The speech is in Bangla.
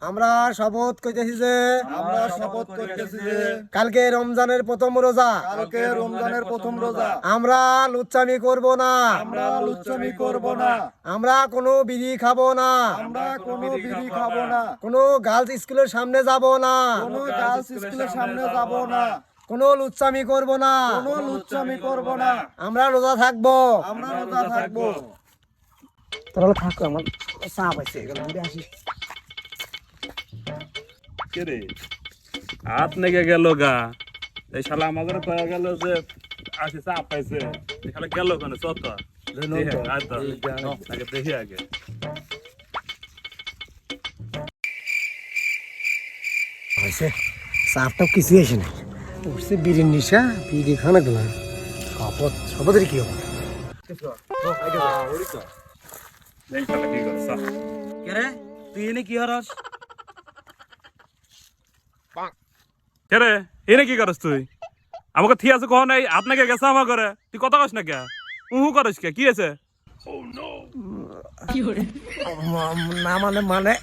আমরা শপথ করিতেছি যে কালকে রমজানের প্রথম রোজা আমরা লুচ্চামি করব না, আমরা কোনো বিড়ি খাবো না, কোনো গার্লস স্কুলের সামনে যাব না, কোনো লুচ্চামি করব না, আমরা রোজা থাকবো। তোরা থাকো, আমার চাপ আছে, এগুলো ঘুরে আসি। কে রে হাত নেগে গেল গা, এই শালা আমাদের কয়ে গেল যে আসি চাপ পাইছে, এই শালা গেল ওখানে চত আগে দেখি আগে। হয়েছে চাপটা কিছু আসে না, উঠছে বিড়ির নিশা, বিড়ি খানা গেলাম। শপথ শপথের কি হবে? এই শালা কি করছ? কেরে তুই এনে কি হরস? কে রে এনে কি করস তুই? আমাকে থি আছে কখন এই আপনাকে গেছে আমার করে, তুই কথা কস না কে? করস কে? কি আছে? না মানে